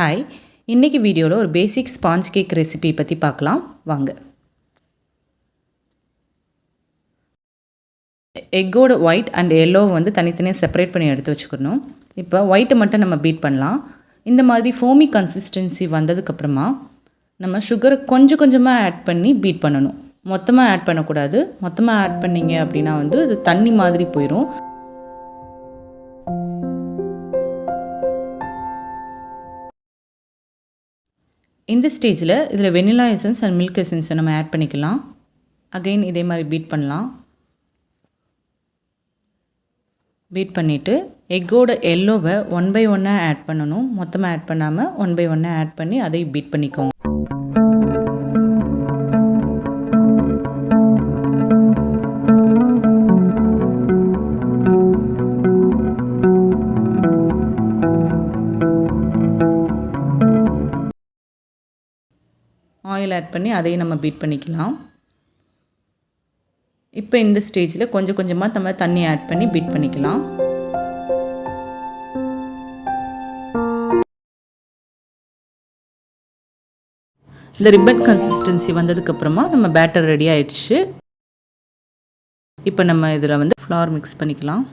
Hi, இன்றைக்கி வீடியோவில் ஒரு பேசிக் ஸ்பாஞ்ச் கேக் ரெசிபி பற்றி பார்க்கலாம் வாங்க. எக்கோட ஒயிட் அண்ட் எல்லோ வந்து தனித்தனியாக செப்பரேட் பண்ணி எடுத்து வச்சுக்கணும். இப்போ ஒயிட்டை மட்டும் நம்ம பீட் பண்ணலாம். இந்த மாதிரி ஃபோமி கன்சிஸ்டன்சி வந்ததுக்கப்புறமா நம்ம சுகரை கொஞ்சம் கொஞ்சமாக ஆட் பண்ணி பீட் பண்ணணும். மொத்தமாக ஆட் பண்ணக்கூடாது. மொத்தமாக ஆட் பண்ணிங்க அப்படின்னா வந்து அது தண்ணி மாதிரி போயிடும். இந்த ஸ்டேஜில் இதில் வெனிலா எசன்ஸ் அண்ட் மில்க் எசன்ஸை நம்ம ஆட் பண்ணிக்கலாம். அகெயின் இதே மாதிரி பீட் பண்ணலாம். பீட் பண்ணிவிட்டு எக்கோட எல்லோவை 1 by 1 ஆட் பண்ணணும். மொத்தமாக ஆட் பண்ணாமல் 1 by 1 ஆட் பண்ணி அதை பீட் பண்ணிக்கோங்க. ஆயில் ஆட் பண்ணி அதையும் நம்ம பீட் பண்ணிக்கலாம். இப்போ இந்த ஸ்டேஜில் கொஞ்சம் கொஞ்சமாக நம்ம தண்ணி ஆட் பண்ணி பீட் பண்ணிக்கலாம். இந்த ரிப்பன் கன்சிஸ்டன்சி வந்ததுக்கப்புறமா நம்ம பேட்டர் ரெடி ஆயிடுச்சு. இப்போ நம்ம இதில் வந்து ஃப்ளவர் மிக்ஸ் பண்ணிக்கலாம்.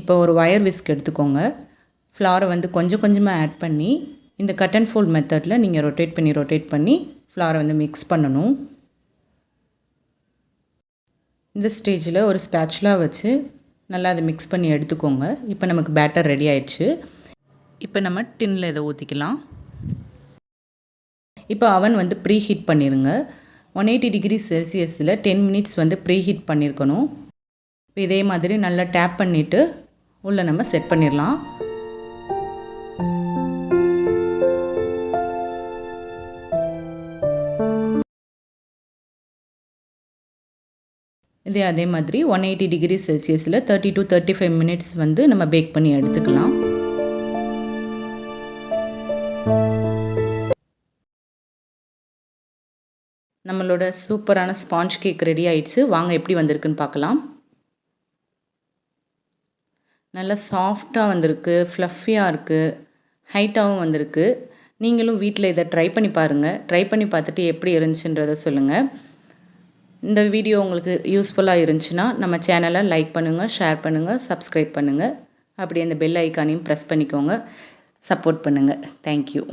இப்போ ஒரு வயர் விஸ்க் எடுத்துக்கோங்க. ஃப்ளவரை வந்து கொஞ்சம் கொஞ்சமாக ஆட் பண்ணி இந்த கட் அண்ட் ஃபோல்ட் மெத்தடில் நீங்கள் ரொட்டேட் பண்ணி ஃப்ளவரை வந்து மிக்ஸ் பண்ணணும். இந்த ஸ்டேஜில் ஒரு ஸ்பேச்சுலா வச்சு நல்லா அதை மிக்ஸ் பண்ணி எடுத்துக்கோங்க. இப்போ நமக்கு பேட்டர் ரெடி ஆயிடுச்சு. இப்போ நம்ம டின்னில் இதை ஊற்றிக்கலாம். இப்போ அவன் வந்து ப்ரீ ஹீட் பண்ணிடுங்க. 180 டிகிரி செல்சியஸில் 10 மினிட்ஸ் வந்து ப்ரீ ஹீட் பண்ணியிருக்கணும். இப்போ இதே மாதிரி நல்லா டேப் பண்ணிவிட்டு உள்ளே நம்ம செட் பண்ணிடலாம். அதே மாதிரி 180 டிகிரி செல்சியஸில் 30 to 35 மினிட்ஸ் வந்து நம்ம பேக் பண்ணி எடுத்துக்கலாம். நம்மளோட சூப்பரான ஸ்பாஞ்ச் கேக் ரெடி ஆயிடுச்சு. வாங்க எப்படி வந்திருக்குன்னு பார்க்கலாம். நல்லா சாஃப்டாக வந்திருக்கு, ஃப்ளஃபியாக இருக்குது, ஹைட்டாகவும் வந்திருக்கு. நீங்களும் வீட்டில் இதை ட்ரை பண்ணி பாருங்கள். ட்ரை பண்ணி பார்த்துட்டு எப்படி இருந்துச்சுன்றதை சொல்லுங்கள். இந்த வீடியோ உங்களுக்கு யூஸ்ஃபுல்லாக இருந்துச்சுன்னா நம்ம சேனலை லைக் பண்ணுங்கள், ஷேர் பண்ணுங்கள், சப்ஸ்கிரைப் பண்ணுங்கள். அப்படியே அந்த பெல் ஐக்கானையும் ப்ரெஸ் பண்ணிக்கோங்க. சப்போர்ட் பண்ணுங்கள். தேங்க்யூ.